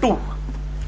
2,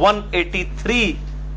183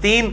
3,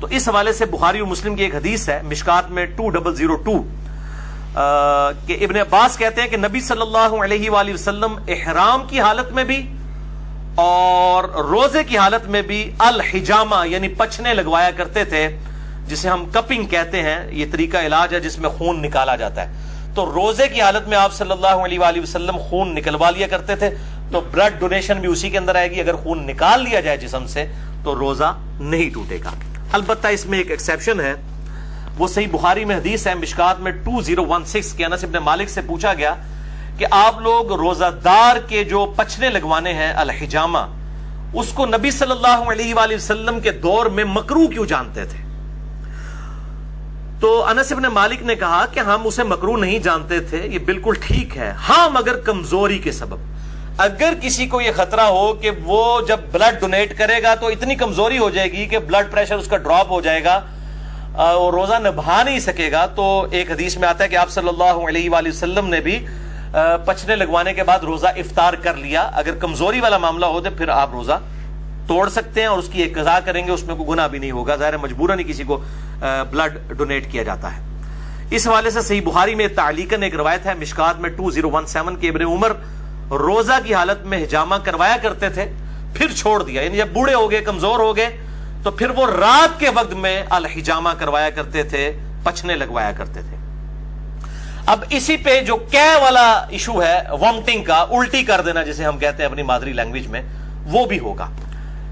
تو اس حوالے سے بخاری و مسلم کی ایک حدیث ہے مشکات میں 2002 کہ ابن عباس کہتے ہیں کہ نبی صلی اللہ علیہ وآلہ وسلم احرام کی حالت میں بھی اور روزے کی حالت میں بھی الحجامہ یعنی پچھنے لگوایا کرتے تھے، جسے ہم کپنگ کہتے ہیں. یہ طریقہ علاج ہے جس میں خون نکالا جاتا ہے. تو روزے کی حالت میں آپ صلی اللہ علیہ وآلہ وسلم خون نکلوا لیا کرتے تھے. تو بلڈ ڈونیشن بھی اسی کے اندر آئے گی. اگر خون نکال لیا جائے جسم سے تو روزہ نہیں ٹوٹے گا. البتہ اس میں ایک ایکسیپشن ہے، وہ صحیح بخاری میں حدیث ہے مشکات میں 2016 کے انس ابن مالک سے پوچھا گیا کہ آپ لوگ روزہ دار کے جو پچھنے لگوانے ہیں الحجامہ، اس کو نبی صلی اللہ علیہ وآلہ وسلم کے دور میں مکروہ کیوں جانتے تھے؟ تو انس ابن مالک نے کہا کہ ہم اسے مکروہ نہیں جانتے تھے، یہ بالکل ٹھیک ہے، ہاں مگر کمزوری کے سبب. اگر کسی کو یہ خطرہ ہو کہ وہ جب بلڈ ڈونیٹ کرے گا تو اتنی کمزوری ہو جائے گی کہ بلڈ پریشر اس کا ڈراپ ہو جائے گا اور روزہ نبھا نہیں سکے گا، تو ایک حدیث میں آتا ہے کہ آپ صلی اللہ علیہ وآلہ وسلم نے بھی پچھنے لگوانے کے بعد روزہ افطار کر لیا. اگر کمزوری والا معاملہ ہو تو پھر آپ روزہ توڑ سکتے ہیں اور اس کی ایک قضا کریں گے، اس میں کوئی گناہ بھی نہیں ہوگا. ظاہر مجبوراً ہی کسی کو بلڈ ڈونیٹ کیا جاتا ہے. اس حوالے سے صحیح بخاری میں تعلیقاً ایک روایت ہے مشکات میں 2017 کے ابن عمر روزہ کی حالت میں حجامہ کروایا کرتے تھے، پھر چھوڑ دیا. یعنی جب بوڑھے ہو گئے، کمزور ہو گئے، تو پھر وہ رات کے وقت میں الحجامہ کروایا کرتے تھے، پچھنے لگوایا کرتے تھے. اب اسی پہ جو کہہ والا ایشو ہے وامٹنگ کا، الٹی کر دینا جسے ہم کہتے ہیں اپنی مادری لینگویج میں، وہ بھی ہوگا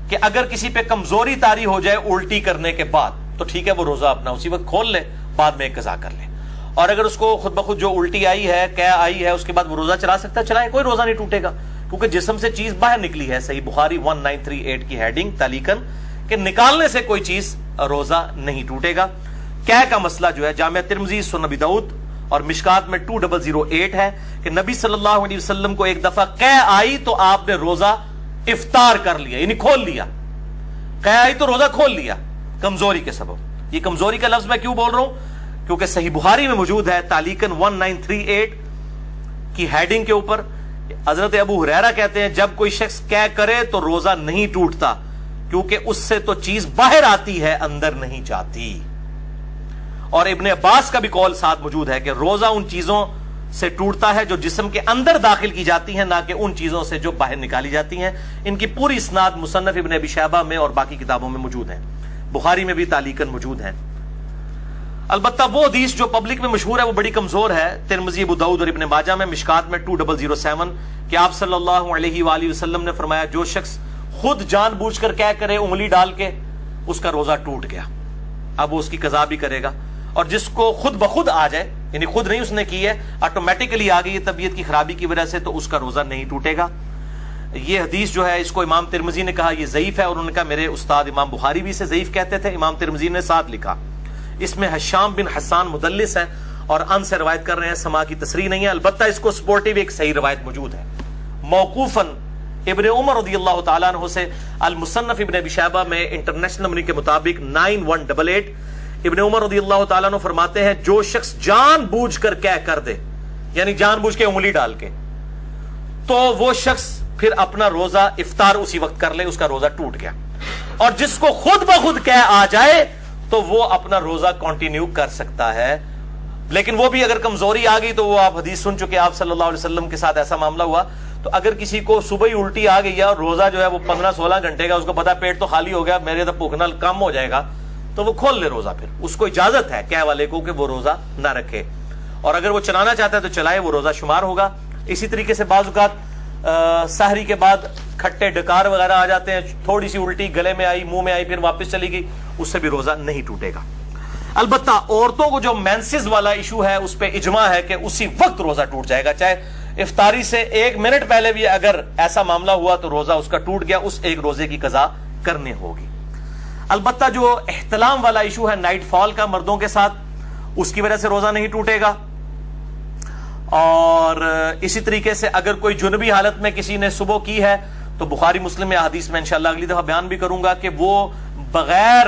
کہ اگر کسی پہ کمزوری طاری ہو جائے الٹی کرنے کے بعد تو ٹھیک ہے، وہ روزہ اپنا اسی وقت کھول لے، بعد میں ایک قضا کر لے. اور اگر اس کو خود بخود جو الٹی آئی ہے، کہہ آئی ہے، اس کے بعد وہ روزہ چلا سکتا ہے، چلائے، کوئی روزہ نہیں ٹوٹے گا، کیونکہ جسم سے چیز باہر نکلی ہے. صحیح بخاری 1938 کی ہیڈنگ تعلیقاً کہ نکالنے سے کوئی چیز روزہ نہیں ٹوٹے گا. کہہ کا مسئلہ جو ہے جامعہ ترمذی، سنن ابی داؤد اور مشکات میں 2008 ہے کہ نبی صلی اللہ علیہ وسلم کو ایک دفعہ کہہ آئی تو آپ نے روزہ افطار کر لیا، یعنی کھول لیا. کہہ آئی تو روزہ کھول لیا کمزوری کے سبب. یہ کمزوری کا لفظ میں کیوں بول رہا ہوں؟ کیونکہ صحیح بخاری میں موجود ہے تعلیقاً 1938 کی ہیڈنگ کے اوپر حضرت ابو ہریرہ کہتے ہیں جب کوئی شخص کہہ کرے تو روزہ نہیں ٹوٹتا، کیونکہ اس سے تو چیز باہر آتی ہے، اندر نہیں جاتی. اور ابن عباس کا بھی قول ساتھ موجود ہے کہ روزہ ان چیزوں سے ٹوٹتا ہے جو جسم کے اندر داخل کی جاتی ہیں، نہ کہ ان چیزوں سے جو باہر نکالی جاتی ہیں. ان کی پوری اسناد مصنف ابن ابی شیبہ میں اور باقی کتابوں میں موجود ہیں، بخاری میں بھی تعلیقاً موجود ہیں. البتہ وہ حدیث جو پبلک میں مشہور ہے وہ بڑی کمزور ہے. ترمذی، ابو داؤد اور ابن ماجہ میں مشکات میں 2007 کہ آپ صلی اللہ علیہ وآلہ وسلم نے فرمایا جو شخص خود جان بوجھ کر کیا کرے انگلی ڈال کے، اس کا روزہ ٹوٹ گیا، اب وہ اس کی قضا بھی کرے گا. اور جس کو خود بخود آ جائے، یعنی خود نہیں اس نے کی ہے، آٹومیٹکلی آ گئی ہے طبیعت کی خرابی کی وجہ سے، تو اس کا روزہ نہیں ٹوٹے گا. یہ حدیث جو ہے اس کو امام ترمذی نے کہا یہ ضعیف ہے، اور انہوں نے کہا میرے استاد امام بخاری بھی اسے ضعیف کہتے تھے. امام ترمذی نے ساتھ لکھا اس میں حشام بن حسان مدلس ہیں اور ان سے روایت کر رہے ہیں، سما کی تصریح نہیں ہے. البتہ اس کو سپورٹیو ایک صحیح روایت موجود ہے موقوفاً ابن عمر رضی اللہ تعالیٰ عنہ سے. المصنف ابن ابی شیبہ میں انٹرنیشنل نمبر کے مطابق 9188 ابن عمر رضی اللہ تعالیٰ عنہ فرماتے ہیں جو شخص جان بوجھ کر کہہ کر دے، یعنی جان بوجھ کے انگلی ڈال کے، تو وہ شخص پھر اپنا روزہ افطار اسی وقت کر لے، اس کا روزہ ٹوٹ گیا. اور جس کو خود بخود کہہ آ جائے تو وہ اپنا روزہ کنٹینیو کر سکتا ہے. لیکن وہ بھی اگر کمزوری آ گئی تو وہ آپ حدیث سن چکے، آپ صلی اللہ علیہ وسلم کے ساتھ ایسا معاملہ ہوا. تو اگر کسی کو صبح ہی الٹی آ گئی ہے اور روزہ جو ہے وہ 15-16 گھنٹے کا، اس کو پتا پیٹ تو خالی ہو گیا، میرے تو بھوکنا کم ہو جائے گا، تو وہ کھول لے روزہ. پھر اس کو اجازت ہے کہہ والے کو کہ وہ روزہ نہ رکھے، اور اگر وہ چلانا چاہتا ہے تو چلائے، وہ روزہ شمار ہوگا. اسی طریقے سے بعض اوقات سحری کے بعد کھٹے ڈکار وغیرہ آ جاتے ہیں، تھوڑی سی الٹی گلے میں آئی، منہ میں آئی، پھر واپس چلی گئی، اس سے بھی روزہ نہیں ٹوٹے گا. البتہ عورتوں کو جو مینسز والا ایشو ہے اس پہ اجماع ہے کہ اسی وقت روزہ ٹوٹ جائے گا، چاہے افطاری سے 1 منٹ پہلے بھی اگر ایسا معاملہ ہوا تو روزہ اس کا ٹوٹ گیا، اس ایک روزے کی قضا کرنی ہوگی. البتہ جو احتلام والا ایشو ہے نائٹ فال کا مردوں کے ساتھ، اس کی وجہ سے روزہ نہیں ٹوٹے گا. اور اسی طریقے سے اگر کوئی جنبی حالت میں کسی نے صبح کی ہے تو بخاری مسلم میں حدیث میں انشاءاللہ اگلی دفعہ بیان بھی کروں گا کہ وہ بغیر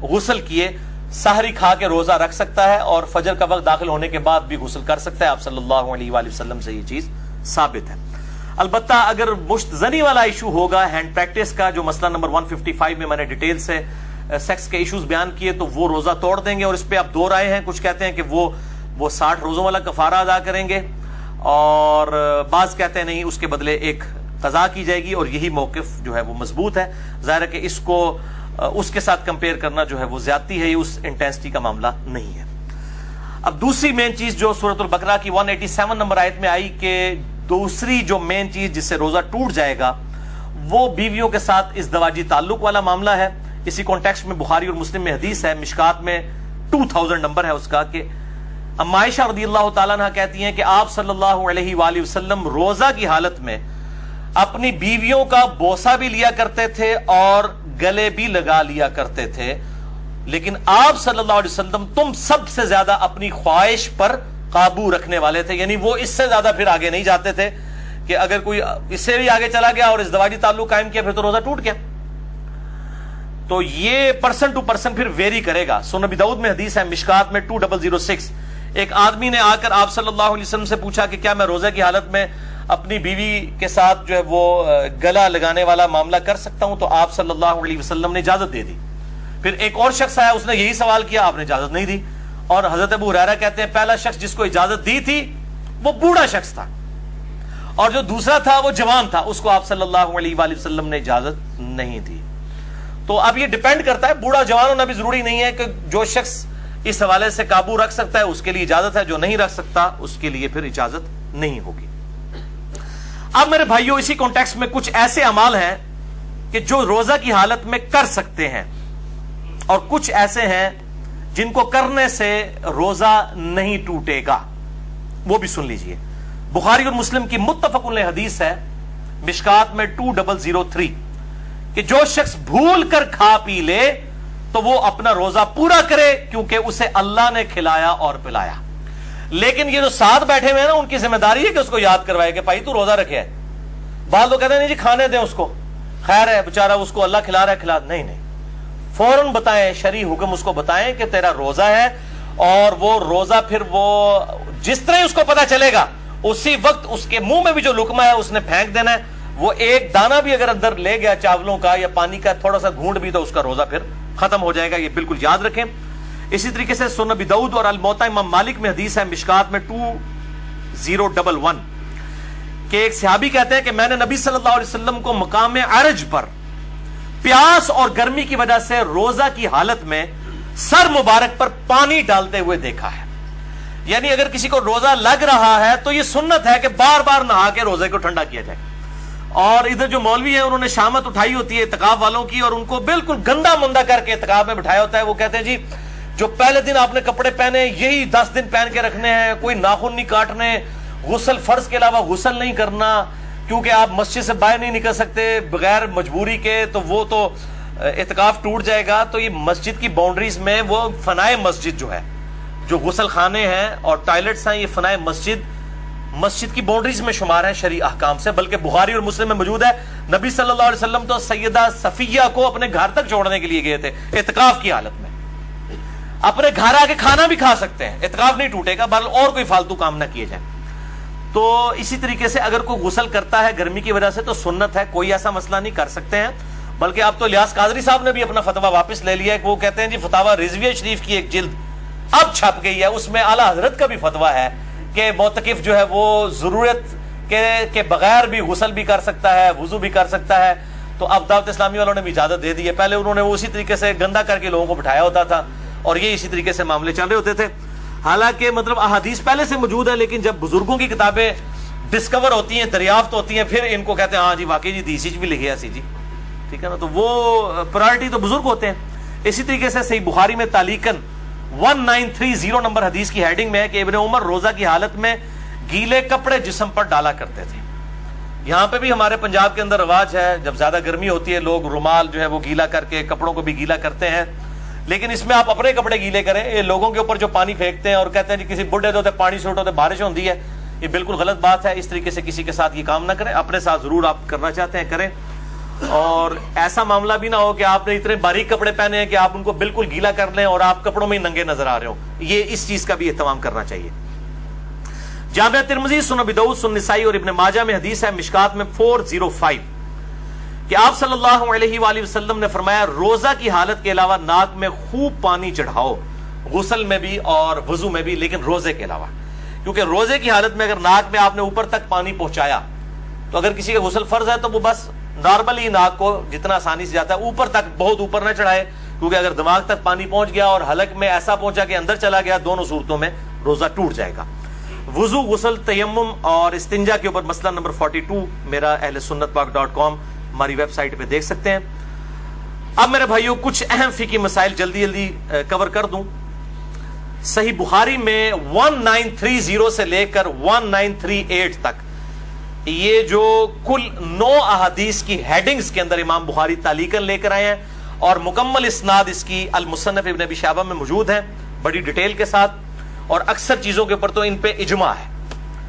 غسل کیے سحری کھا کے روزہ رکھ سکتا ہے اور فجر کا وقت داخل ہونے کے بعد بھی غسل کر سکتا ہے. آپ صلی اللہ علیہ وآلہ وسلم سے یہ چیز ثابت ہے. البتہ اگر مشت زنی والا ایشو ہوگا ہینڈ پریکٹس کا، جو مسئلہ نمبر 155 میں میں نے ڈیٹیل سے سیکس کے ایشوز بیان کیے تو وہ روزہ توڑ دیں گے, اور اس پہ اب دو رائے ہیں. کچھ کہتے ہیں کہ وہ 60 روزوں والا کفارہ ادا کریں گے, اور بعض کہتے ہیں نہیں, اس کے بدلے ایک قضا کی جائے گی, اور یہی موقف جو ہے وہ مضبوط ہے. ظاہر ہے کہ اس کو اس کے ساتھ کمپیئر کرنا جو ہے وہ زیادتی ہے, یہ اس انٹینسٹی کا معاملہ نہیں ہے. اب دوسری مین چیز جو سورۃ البقرہ کی 187 نمبر آیت میں آئی کہ دوسری جو مین چیز جس سے روزہ ٹوٹ جائے گا وہ بیویوں کے ساتھ ازدواجی تعلق والا معاملہ ہے. اسی کانٹیکسٹ میں بخاری اور مسلم میں حدیث ہے, مشکات میں 2000 نمبر ہے اس کا, کہ اما عائشہ رضی اللہ تعالیٰ عنہ کہتی ہیں کہ آپ صلی اللہ علیہ وآلہ وسلم روزہ کی حالت میں اپنی بیویوں کا بوسہ بھی لیا کرتے تھے اور گلے بھی لگا لیا کرتے تھے, لیکن آپ صلی اللہ علیہ وسلم تم سب سے زیادہ اپنی خواہش پر قابو رکھنے والے تھے. یعنی وہ اس سے زیادہ پھر آگے نہیں جاتے تھے کہ اگر کوئی اس سے بھی آگے چلا گیا اور ازدواجی تعلق قائم کیا پھر تو روزہ ٹوٹ گیا. تو یہ پرسن ٹو پرسن پھر ویری کرے گا. سنن ابی داؤد میں حدیث ہے مشکات میں 2006, ایک آدمی نے آ کر آپ صلی اللہ علیہ وسلم سے پوچھا کہ کیا میں روزہ کی حالت میں اپنی بیوی کے ساتھ جو ہے وہ گلا لگانے والا معاملہ کر سکتا ہوں؟ تو آپ صلی اللہ علیہ وسلم نے اجازت دے دی. پھر ایک اور شخص آیا, اس نے یہی سوال کیا, آپ نے اجازت نہیں دی. اور حضرت ابو ہریرہ کہتے ہیں پہلا شخص جس کو اجازت دی تھی وہ بوڑھا شخص تھا, اور جو دوسرا تھا وہ جوان تھا, اس کو آپ صلی اللہ علیہ وآلہ وسلم نے اجازت نہیں دی. تو اب یہ ڈیپینڈ کرتا ہے, بوڑھا جوان ہونا بھی ضروری نہیں ہے کہ جو شخص اس حوالے سے قابو رکھ سکتا ہے اس کے لیے اجازت ہے, جو نہیں رکھ سکتا اس کے لیے پھر اجازت نہیں ہوگی. اب میرے بھائیوں اسی کانٹیکسٹ میں کچھ ایسے اعمال ہیں کہ جو روزہ کی حالت میں کر سکتے ہیں, اور کچھ ایسے ہیں جن کو کرنے سے روزہ نہیں ٹوٹے گا. وہ بھی سن لیجئے. بخاری اور مسلم کی متفق علیہ حدیث ہے مشکات میں 2003 کہ جو شخص بھول کر کھا پی لے تو وہ اپنا روزہ پورا کرے کیونکہ اسے اللہ نے کھلایا اور پلایا. لیکن یہ جو ساتھ بیٹھے ہوئے ہیں نا, ان کی ذمہ داری ہے کہ اس کو یاد کروائے کہ بھائی تو روزہ رکھے ہے. بعض لوگ کہتے ہیں نہیں جی کھانے دیں اس کو, خیر ہے بیچارہ اس کو اللہ کھلا رہا ہے, کھلا. نہیں نہیں, فوراً بتائیں, شرعی حکم اس کو بتائیں کہ تیرا روزہ ہے, اور وہ روزہ پھر وہ جس طرح ہی اس کو پتا چلے گا اسی وقت اس کے منہ میں بھی جو لقمہ ہے اس نے پھینک دینا ہے. وہ ایک دانہ بھی اگر اندر لے گیا چاولوں کا یا پانی کا تھوڑا سا گھونٹ بھی, تو اس کا روزہ پھر ختم ہو جائے گا. یہ بالکل یاد رکھیں. اسی طریقے سے سنن ابی داؤد اور الموطا امام مالک میں حدیث ہے مشکات میں 2011 کہ ایک صحابی کہتے ہیں کہ میں نے نبی صلی اللہ علیہ وسلم کو مقام عرج پر پیاس اور گرمی کی وجہ سے روزہ کی حالت میں سر مبارک پر پانی ڈالتے ہوئے دیکھا ہے. یعنی اگر کسی کو روزہ لگ رہا ہے تو یہ سنت ہے کہ بار بار نہا کے روزے کو ٹھنڈا کیا جائے. اور ادھر جو مولوی ہیں انہوں نے شامت اٹھائی ہوتی ہے اعتکاف والوں کی, اور ان کو بالکل گندا مندا کر کے اعتکاف میں بٹھایا ہوتا ہے. وہ کہتے ہیں جی جو پہلے دن آپ نے کپڑے پہنے یہی 10 دن پہن کے رکھنے ہیں, کوئی ناخن نہیں کاٹنے, غسل فرض کے علاوہ غسل نہیں کرنا, کیونکہ آپ مسجد سے باہر نہیں نکل سکتے بغیر مجبوری کے, تو وہ تو اعتکاف ٹوٹ جائے گا. تو یہ مسجد کی باؤنڈریز میں وہ فنائے مسجد جو ہے, جو غسل خانے ہیں اور ٹوائلٹس ہیں, یہ فنائے مسجد کی باؤنڈریز میں شمار ہیں شرعی احکام سے. بلکہ بخاری اور مسلم میں موجود ہے نبی صلی اللہ علیہ وسلم تو سیدہ صفیہ کو اپنے گھر تک چھوڑنے کے لیے گئے تھے اعتکاف کی حالت میں. اپنے گھر آ کے کھانا بھی کھا سکتے ہیں, اعتکاف نہیں ٹوٹے گا, بل اور کوئی فالتو کام نہ کیے جائیں. تو اسی طریقے سے اگر کوئی غسل کرتا ہے گرمی کی وجہ سے تو سنت ہے, کوئی ایسا مسئلہ نہیں, کر سکتے ہیں. بلکہ اب تو الیاس قادری صاحب نے بھی اپنا فتویٰ واپس لے لیا ہے کہ وہ کہتے ہیں جی فتاوی رضویہ شریف کی ایک جلد اب چھپ گئی ہے, اس میں اعلیٰ حضرت کا بھی فتویٰ ہے کہ معتکف جو ہے وہ ضرورت کے بغیر بھی غسل بھی کر سکتا ہے, وضو بھی کر سکتا ہے. تو اب دعوت اسلامی والوں نے بھی اجازت دے دی ہے. پہلے انہوں نے اسی طریقے سے گندا کر کے لوگوں کو بٹھایا ہوتا تھا, اور یہ اسی طریقے سے معاملے چل رہے ہوتے تھے. حالانکہ مطلب احادیث پہلے سے موجود ہے, لیکن جب بزرگوں کی کتابیں ڈسکور ہوتی ہیں, دریافت ہوتی ہیں, پھر ان کو کہتے ہیں ہاں جی واقعی جی دیسی بھی لکھے ایسی جی, ٹھیک ہے نا. تو وہ پرائرٹی تو بزرگ ہوتے ہیں. اسی طریقے سے صحیح بخاری میں تعلیقاً 1930 نمبر حدیث کی ہیڈنگ میں ہے کہ ابن عمر روزہ کی حالت میں گیلے کپڑے جسم پر ڈالا کرتے تھے. یہاں پہ بھی ہمارے پنجاب کے اندر رواج ہے, جب زیادہ گرمی ہوتی ہے لوگ رومال جو ہے وہ گیلا کر کے کپڑوں کو بھی گیلا کرتے ہیں. لیکن اس میں آپ اپنے کپڑے گیلے کریں, یہ لوگوں کے اوپر جو پانی پھینکتے ہیں اور کہتے ہیں جی کسی بڈھے ہوتے پانی سے اٹھتے بارش ہوتی ہے, یہ بالکل غلط بات ہے. اس طریقے سے کسی کے ساتھ یہ کام نہ کریں. اپنے ساتھ ضرور آپ کرنا چاہتے ہیں کریں, اور ایسا معاملہ بھی نہ ہو کہ آپ نے اتنے باریک کپڑے پہنے ہیں کہ آپ ان کو بالکل گیلا کر لیں اور آپ کپڑوں میں ہی ننگے نظر آ رہے ہو. یہ اس چیز کا بھی اہتمام کرنا چاہیے. جامعہ ترمذی, سنن ابی داؤد, سنن نسائی اور ابن ماجہ میں حدیث ہے مشکات میں 405 کہ آپ صلی اللہ علیہ وآلہ وسلم نے فرمایا روزہ کی حالت کے علاوہ ناک میں خوب پانی چڑھاؤ، غسل میں بھی اور وضو میں بھی، لیکن روزے کے علاوہ، کیونکہ روزے کی حالت میں اگر ناک میں آپ نے اوپر تک پانی پہنچایا تو اگر کسی کا غسل فرض ہے تو وہ بس نارملی ناک کو جتنا آسانی سے جاتا ہے اوپر تک، بہت اوپر نہ چڑھائے، کیونکہ اگر دماغ تک پانی پہنچ گیا اور حلق میں ایسا پہنچا کہ اندر چلا گیا، دونوں صورتوں میں روزہ ٹوٹ جائے گا۔ وضو، غسل، تیمم اور استنجا کے اوپر مسئلہ نمبر 42 میرا اہل سنت پاک .com ہماری ویب سائٹ پہ دیکھ سکتے ہیں۔ اب میرے بھائیوں کچھ اہم فقہی مسائل جلدی جلدی کور کر دوں۔ صحیح بخاری میں 1930 سے لے کر 1938 تک یہ جو کل 9 احادیث کی ہیڈنگز کے اندر امام بخاری تعلیقاً لے کر آئے ہیں، اور مکمل اسناد اس کی المصنف ابن ابی شیبہ میں موجود ہے بڑی ڈیٹیل کے ساتھ، اور اکثر چیزوں کے اوپر تو ان پہ اجماع ہے۔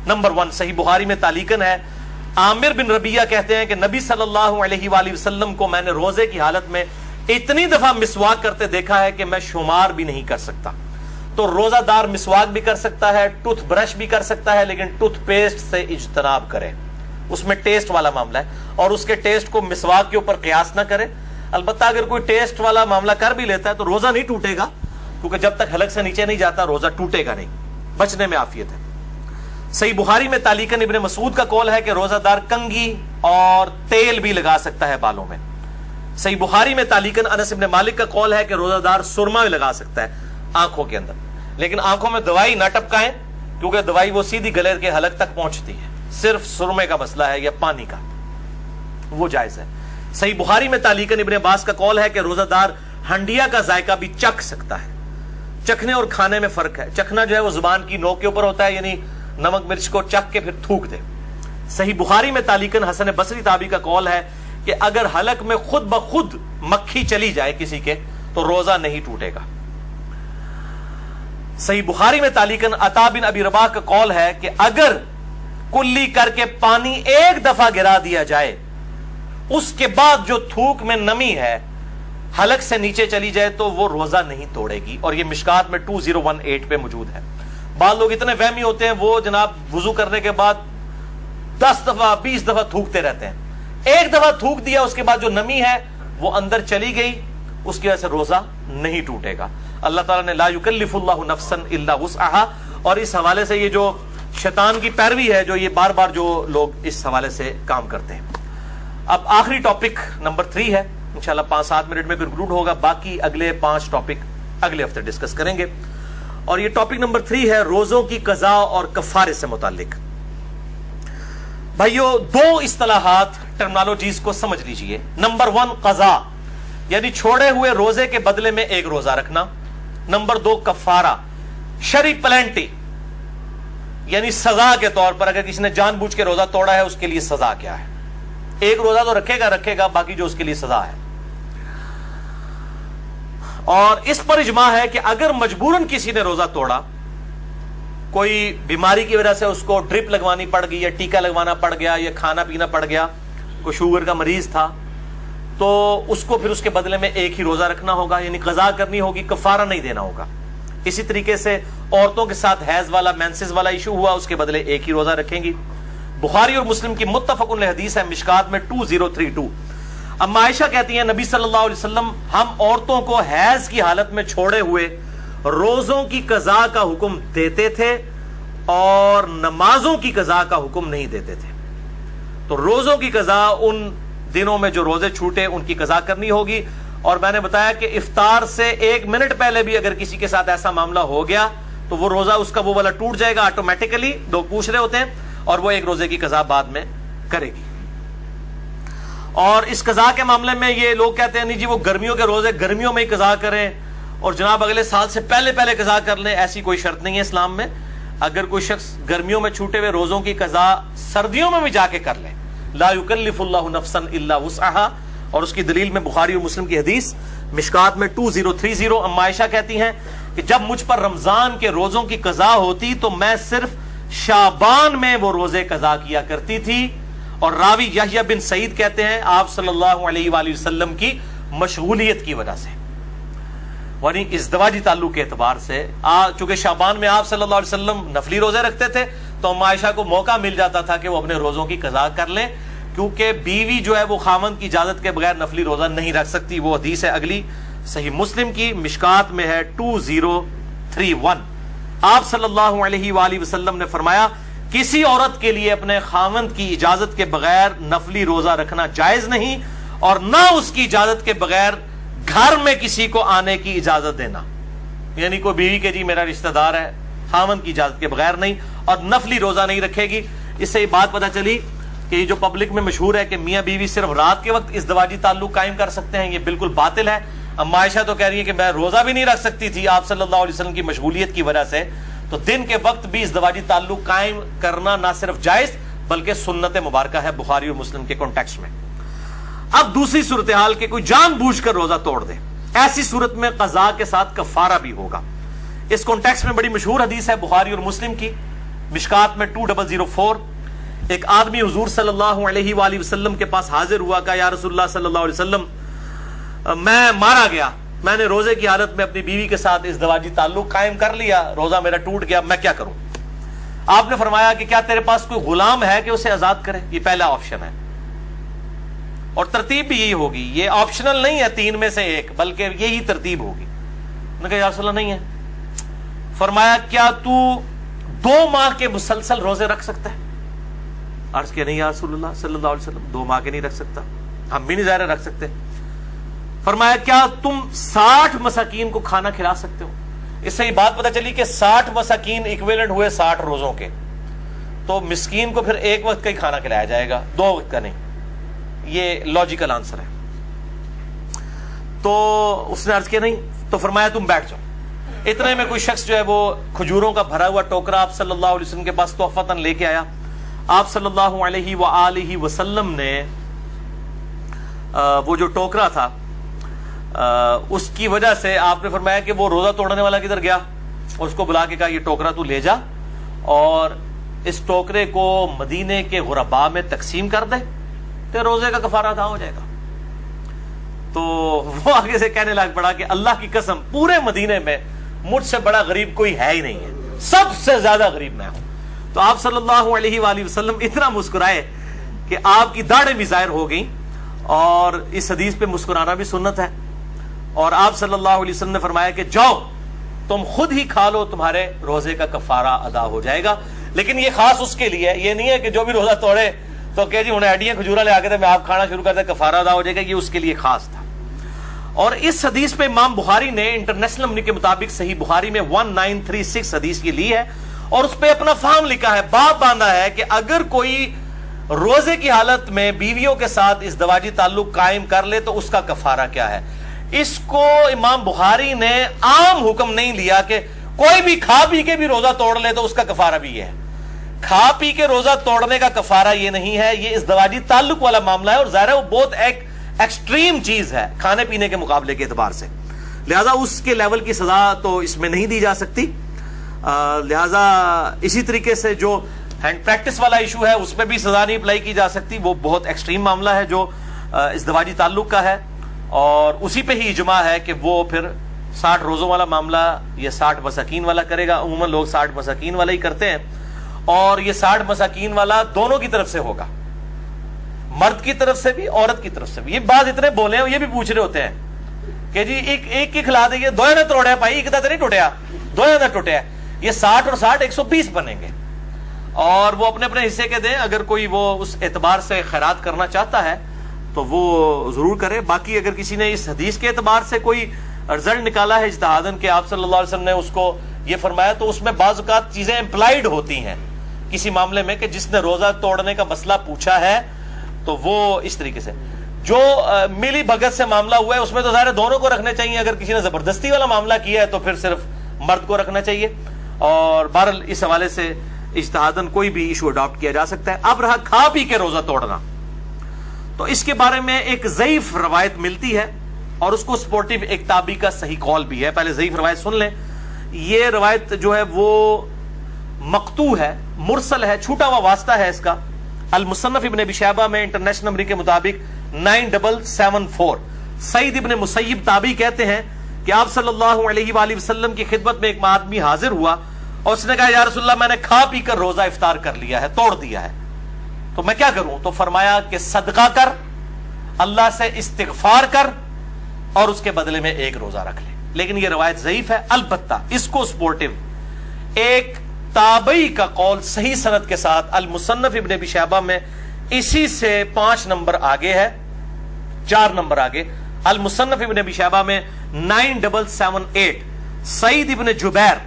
نمبر 1 صحیح بخاری میں تعلیقاً ہے، عامر بن ربیہ کہتے ہیں کہ نبی صلی اللہ علیہ وآلہ وسلم کو میں نے روزے کی حالت میں اتنی دفعہ مسواک کرتے دیکھا ہے کہ میں شمار بھی نہیں کر سکتا۔ تو روزہ دار مسواک بھی کر سکتا ہے، ٹوتھ برش بھی کر سکتا ہے، لیکن ٹوتھ پیسٹ سے اجتناب کرے، اس میں ٹیسٹ والا معاملہ ہے، اور اس کے ٹیسٹ کو مسواک کے اوپر قیاس نہ کرے۔ البتہ اگر کوئی ٹیسٹ والا معاملہ کر بھی لیتا ہے تو روزہ نہیں ٹوٹے گا، کیونکہ جب تک حلق سے نیچے نہیں جاتا روزہ ٹوٹے گا نہیں، بچنے میں عافیت ہے۔ صحیح بخاری میں تعلیقاً ابن مسعود کا قول ہے کہ روزہ دار کنگھی اور تیل بھی لگا سکتا ہے بالوں میں۔ صحیح بخاری میں تعلیقاً انس بن مالک کا قول ہے کہ روزہ دار سرما بھی لگا سکتا ہے آنکھوں کے اندر، لیکن آنکھوں میں دوائی نہ ٹپکائیں، کیونکہ دوائی وہ سیدھی گلے کے حلق تک پہنچتی ہے، صرف سرمے کا مسئلہ ہے یا پانی کا، وہ جائز ہے۔ صحیح بخاری میں تعلیقاً ابن عباس کا قول ہے کہ روزہ دار ہنڈیا کا ذائقہ بھی چکھ سکتا ہے۔ چکھنے اور کھانے میں فرق ہے، چکھنا جو ہے وہ زبان کی نوک کے اوپر ہوتا ہے، یعنی نمک مرچ کو چکھ کے پھر تھوک دے۔ صحیح بخاری میں تعلیقاً حسن بصری تابعی کا قول ہے کہ اگر حلق میں خود بخود مکھی چلی جائے کسی کے تو روزہ نہیں ٹوٹے گا۔ صحیح بخاری میں تعلیقاً عطا بن ابی رباح کا قول ہے کہ اگر کلی کر کے پانی ایک دفعہ گرا دیا جائے، اس کے بعد جو تھوک میں نمی ہے حلق سے نیچے چلی جائے تو وہ روزہ نہیں توڑے گی، اور یہ مشکات میں 2018 پہ موجود ہے۔ بعض لوگ اتنے وہمی ہوتے ہیں، وہ جناب وضو کرنے کے بعد 10 دفعہ 20 دفعہ تھوکتے رہتے ہیں، ایک دفعہ تھوک دیا اس کے بعد جو نمی ہے وہ اندر چلی گئی، اس کی وجہ سے روزہ نہیں ٹوٹے گا۔ اللہ تعالیٰ نے لا یکلف اللہ نفسا الا وسعها، اور اس حوالے سے یہ جو شیطان کی پیروی ہے جو یہ بار بار جو لوگ اس حوالے سے کام کرتے ہیں۔ اب آخری ٹاپک نمبر 3 ہے، انشاءاللہ 5-7 منٹ میں کنکلوڈ ہوگا، باقی اگلے 5 ٹاپک اگلے ہفتے ڈسکس کریں گے، اور یہ ٹاپک نمبر 3 ہے روزوں کی قضاء اور کفارے سے متعلق۔ بھائیو 2 اصطلاحات ٹرمنالوجیز کو سمجھ لیجئے۔ نمبر 1 قضاء، یعنی چھوڑے ہوئے روزے کے بدلے میں ایک روزہ رکھنا۔ نمبر 2 کفارہ، شرعی پلینٹی، یعنی سزا کے طور پر اگر کسی نے جان بوجھ کے روزہ توڑا ہے اس کے لیے سزا کیا ہے۔ ایک روزہ تو رکھے گا، باقی جو اس کے لیے سزا ہے۔ اور اس پر اجماع ہے کہ اگر مجبوراً کسی نے روزہ توڑا، کوئی بیماری کی وجہ سے اس کو ڈرپ لگوانی پڑ گئی یا ٹیکا لگوانا پڑ گیا یا کھانا پینا پڑ گیا، کوئی شوگر کا مریض تھا، تو اس کو پھر اس کے بدلے میں ایک ہی روزہ رکھنا ہوگا، یعنی قضا کرنی ہوگی، کفارہ نہیں دینا ہوگا۔ اسی طریقے سے عورتوں کے ساتھ حیض والا مینسز والا ایشو ہوا، اس کے بدلے ایک ہی روزہ رکھیں گی۔ بخاری اور مسلم کی متفق علیہ حدیث ہے مشکات میں 2032۔ اما عائشہ کہتی ہیں نبی صلی اللہ علیہ وسلم ہم عورتوں کو حیض کی حالت میں چھوڑے ہوئے روزوں کی قضا کا حکم دیتے تھے اور نمازوں کی قضا کا حکم نہیں دیتے تھے۔ تو روزوں کی قضا ان دنوں میں جو روزے چھوٹے ان کی قضا کرنی ہوگی، اور میں نے بتایا کہ افطار سے 1 منٹ پہلے بھی اگر کسی کے ساتھ ایسا معاملہ ہو گیا تو وہ روزہ اس کا وہ والا ٹوٹ جائے گا آٹومیٹیکلی، لوگ پوچھ رہے ہوتے ہیں، اور وہ ایک روزے کی قضا بعد میں کرے گی۔ اور اس قضا کے معاملے میں یہ لوگ کہتے ہیں نہیں جی وہ گرمیوں کے روزے گرمیوں میں ہی قضا کریں اور جناب اگلے سال سے پہلے قضا کر لیں، ایسی کوئی شرط نہیں ہے اسلام میں۔ اگر کوئی شخص گرمیوں میں چھوٹے ہوئے روزوں کی قضا سردیوں میں بھی جا کے کر لے، لا یکلف اللہ نفسا الا وسعها، اور اس کی دلیل میں بخاری اور مسلم کی حدیث مشکات میں 2030۔ اما عائشہ کہتی ہیں کہ جب مجھ پر رمضان کے روزوں کی قضا ہوتی تو میں صرف شعبان میں وہ روزے قضا کیا کرتی تھی، اور راوی یحییٰ بن سعید کہتے ہیں آپ صلی اللہ علیہ وآلہ وسلم کی مشغولیت کی وجہ سے، یعنی ازدواجی تعلق کے اعتبار سے، چونکہ شعبان میں آپ صلی اللہ علیہ وسلم نفلی روزے رکھتے تھے تو اما عائشہ کو موقع مل جاتا تھا کہ وہ اپنے روزوں کی قضا کر لیں، کیونکہ بیوی جو ہے وہ خاوند کی اجازت کے بغیر نفلی روزہ نہیں رکھ سکتی. وہ حدیث ہے اگلی صحیح مسلم کی، مشکات میں ہے 2031. آپ صلی اللہ علیہ وآلہ وسلم نے فرمایا کسی عورت کے لیے اپنے خاوند کی اجازت کے بغیر نفلی روزہ رکھنا جائز نہیں، اور نہ اس کی اجازت کے بغیر گھر میں کسی کو آنے کی اجازت دینا. یعنی کوئی بیوی کے جی میرا رشتہ دار ہے، خاوند کی اجازت کے بغیر نہیں، اور نفلی روزہ نہیں رکھے گی. اس سے یہ بات پتہ چلی کہ یہ جو پبلک میں مشہور ہے کہ میاں بیوی صرف رات کے وقت ازدواجی تعلق قائم کر سکتے ہیں، یہ بالکل باطل ہے. اما عائشہ تو کہہ رہی ہے کہ میں روزہ بھی نہیں رکھ سکتی تھی آپ صلی اللہ علیہ وسلم کی مشغولیت کی وجہ سے. تو دن کے وقت بھی ازدواجی تعلق قائم کرنا نہ صرف جائز بلکہ سنت مبارکہ ہے بخاری اور مسلم کے کانٹیکسٹ میں. اب دوسری صورتحال کہ کوئی جان بوجھ کر روزہ توڑ دے، ایسی صورت میں قضاء کے ساتھ کفارہ بھی ہوگا. اس کانٹیکسٹ میں بڑی مشہور حدیث ہے بخاری اور مسلم کی، مشکات میں 2004. ایک آدمی حضور صلی اللہ علیہ وآلہ وسلم کے پاس حاضر ہوا، کہا یا رسول اللہ صلی اللہ علیہ وسلم میں مارا گیا، میں نے روزے کی حالت میں اپنی بیوی کے ساتھ ازدواجی تعلق قائم کر لیا، روزہ میرا ٹوٹ گیا، میں کیا کروں؟ آپ نے فرمایا کہ کیا تیرے پاس کوئی غلام ہے کہ اسے آزاد کرے؟ یہ پہلا آپشن ہے، اور ترتیب بھی یہی ہوگی. یہ آپشنل نہیں ہے 3 میں سے 1 بلکہ یہی ترتیب ہوگی. میں نے کہا یا رسول اللہ نہیں ہے. فرمایا کیا تو 2 ماہ کے مسلسل روزے رکھ سکتا ہے؟ عرض کیا نہیں یا رسول اللہ صلی اللہ علیہ وسلم 2 ماہ کے نہیں رکھ سکتا. ہم بھی نہیں ظاہر رکھ سکتے. فرمایا کیا تم 60 مساکین کو کھانا کھلا سکتے ہو؟ اس سے یہ بات پتہ چلی کہ 60 مساکین ایکویلنٹ ہوئے 60 روزوں کے، تو مسکین کو پھر ایک وقت کا ہی کھانا کھلایا جائے گا، 2 وقت کا نہیں. یہ لاجیکل آنسر ہے. تو اس نے عرض کیا نہیں. تو فرمایا تم بیٹھ جاؤ. اتنے میں کوئی شخص جو ہے وہ کھجوروں کا بھرا ہوا ٹوکرا آپ صلی اللہ علیہ وسلم کے پاس تحفتاً لے کے آیا. آپ صلی اللہ علیہ وآلہ وسلم نے وہ جو ٹوکرا تھا اس کی وجہ سے آپ نے فرمایا کہ وہ روزہ توڑنے والا کدھر گیا، اور اس کو بلا کے کہا یہ ٹوکرا تو لے جا اور اس ٹوکرے کو مدینے کے غرباء میں تقسیم کر دے تو روزے کا کفارہ ادا ہو جائے گا. تو وہ آگے سے کہنے لگ پڑا کہ اللہ کی قسم پورے مدینے میں مجھ سے بڑا غریب کوئی ہے ہی نہیں ہے، سب سے زیادہ غریب میں ہوں. تو آپ صلی اللہ علیہ وآلہ وسلم اتنا مسکرائے کہ آپ کی داڑھیں بھی ظاہر ہو گئیں، اور اس حدیث پہ مسکرانا بھی سنت ہے. اور آپ صلی اللہ علیہ وسلم نے فرمایا کہ جاؤ تم خود ہی کھا لو، تمہارے روزے کا کفارہ ادا ہو جائے گا. لیکن یہ خاص اس کے لیے، یہ نہیں ہے کہ جو بھی روزہ توڑے تو کہ جی انہیں ایڈیاں کھجورا لے آ کے تھے میں آپ کھانا شروع کرتے کفارہ ادا ہو جائے گا. یہ اس کے لیے خاص تھا. اور اس حدیث پہ امام بخاری نے انٹرنیشنل نمبر کے مطابق صحیح بخاری میں 1936 حدیث یہ لی ہے، اور اس پہ اپنا فہم لکھا ہے، باب باندھا ہے کہ اگر کوئی روزے کی حالت میں بیویوں کے ساتھ ازدواجی تعلق قائم کر لے تو اس کا کفارہ کیا ہے. اس کو امام بخاری نے عام حکم نہیں لیا کہ کوئی بھی کھا پی کے بھی روزہ توڑ لے تو اس کا کفارہ بھی یہ ہے. کھا پی کے روزہ توڑنے کا کفارہ یہ نہیں ہے، یہ ازدواجی تعلق والا معاملہ ہے، اور ظاہر ہے وہ بہت ایک ایکسٹریم چیز ہے کھانے پینے کے مقابلے کے اعتبار سے، لہذا اس کے لیول کی سزا تو اس میں نہیں دی جا سکتی. لہذا اسی طریقے سے جو ہینڈ پریکٹس والا ایشو ہے اس پہ بھی سزا نہیں اپلائی کی جا سکتی، وہ بہت ایکسٹریم معاملہ ہے جو ازدواجی تعلق کا ہے، اور اسی پہ ہی اجماع ہے کہ وہ پھر 60 روزوں والا معاملہ یہ 60 مساکین والا کرے گا. عموماً لوگ 60 مساکین والا ہی کرتے ہیں، اور یہ 60 مساکین والا دونوں کی طرف سے ہوگا، مرد کی طرف سے بھی عورت کی طرف سے بھی. یہ بات اتنے بولے ہیں، یہ بھی پوچھ رہے ہوتے ہیں کہ جی ایک کی کھلا دیں، دو نہ توڑیا بھائی، ایک نہیں ٹوٹیا، دو نہ ٹوٹیا. یہ 60 اور 60 120 بنیں گے، اور وہ اپنے اپنے حصے کے دیں. اگر کوئی وہ اس اعتبار سے خیرات کرنا چاہتا ہے تو وہ ضرور کرے. باقی اگر کسی نے اس حدیث کے اعتبار سے کوئی رزلٹ نکالا ہے اجتہاداً کہ آپ صلی اللہ علیہ وسلم نے اس کو یہ فرمایا، تو اس میں بعض اوقات چیزیں امپلائیڈ ہوتی ہیں کسی معاملے میں کہ جس نے روزہ توڑنے کا مسئلہ پوچھا ہے تو وہ اس طریقے سے. جو ملی بھگت سے معاملہ ہوا ہے اس میں تو ظاہر دونوں کو رکھنے چاہیے. اگر کسی نے زبردستی والا معاملہ کیا ہے تو پھر صرف مرد کو رکھنا چاہیے. اور بہرحال اس حوالے سے اجتہاداً کوئی بھی ایشو اڈاپٹ کیا جا سکتا ہے. اب رہا کھا پی کے روزہ توڑنا، تو اس کے بارے میں ایک ضعیف روایت ملتی ہے، اور اس کو سپورٹیو ایک تابعی کا صحیح قول بھی ہے. پہلے ضعیف روایت سن لیں. یہ روایت جو ہے وہ مقطوع ہے، مرسل ہے، چھوٹا ہوا واسطہ ہے اس کا. المصنف ابن ابی شیبہ میں انٹرنیشنل نمبر کے مطابق 9774 سعید ابن مسیب تابعی کہتے ہیں کہ آپ صلی اللہ علیہ وآلہ وسلم کی خدمت میں ایک آدمی حاضر ہوا اور اس نے کہا یا رسول اللہ میں نے کھا پی کر روزہ افطار کر لیا ہے، توڑ دیا ہے. تو میں کیا کروں؟ تو فرمایا کہ صدقہ کر، اللہ سے استغفار کر، اور اس کے بدلے میں ایک روزہ رکھ لے. لیکن یہ روایت ضعیف ہے. البتہ اس کو سپورٹو ایک تابعی کا قول صحیح سند کے ساتھ المصنف ابن ابی شیبہ میں اسی سے 5 نمبر آگے ہے، 4 نمبر آگے. المصنف ابن ابی شیبہ میں 9778 سعید ابن جبیر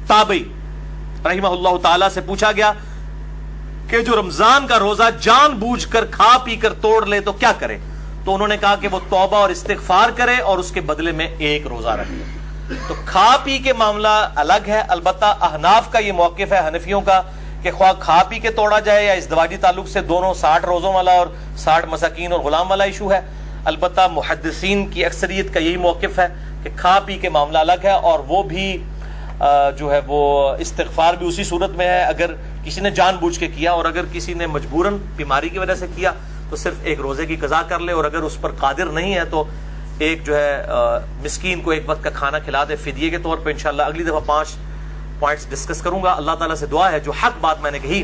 تابعی رحمہ اللہ تعالی سے پوچھا گیا کہ جو رمضان کا روزہ جان بوجھ کر کھا پی کر توڑ لے تو کیا کرے؟ تو انہوں نے کہا کہ وہ توبہ اور استغفار کرے اور اس کے بدلے میں ایک روزہ رکھ لے. تو کھا پی کے معاملہ الگ ہے. البتہ احناف کا یہ موقف ہے، حنفیوں کا، کہ خواہ کھا پی کے توڑا جائے یا ازدواجی تعلق سے، دونوں 60 روزوں والا اور 60 مساکین اور غلام والا ایشو ہے. البتہ محدثین کی اکثریت کا یہی موقف ہے کہ کھا پی کے معاملہ الگ ہے، اور وہ بھی جو ہے وہ استغفار بھی اسی صورت میں ہے اگر کسی نے جان بوجھ کے کیا، اور اگر کسی نے مجبوراً بیماری کی وجہ سے کیا تو صرف ایک روزے کی قضا کر لے، اور اگر اس پر قادر نہیں ہے تو ایک جو ہے مسکین کو ایک وقت کا کھانا کھلا دے فدیے کے طور پہ. انشاءاللہ اگلی دفعہ 5 پوائنٹس ڈسکس کروں گا. اللہ تعالیٰ سے دعا ہے جو حق بات میں نے کہی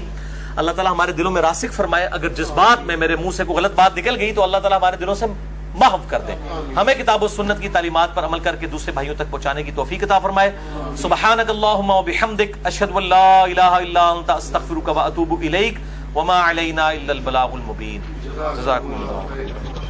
اللہ تعالیٰ ہمارے دلوں میں راسخ فرمائے. اگر جس بات میں میرے منہ سے کوئی غلط بات نکل گئی تو اللہ تعالیٰ ہمارے دلوں سے محو کر دے. ہمیں کتاب و سنت کی تعلیمات پر عمل کر کے دوسرے بھائیوں تک پہنچانے کی توفیق عطا فرمائے. سبحانک اللہم و بحمدک، اشہد ان لا الہ الا انت، استغفرک و اتوب الیک، وما علینا الا البلاغ المبین. جزاکم اللہ.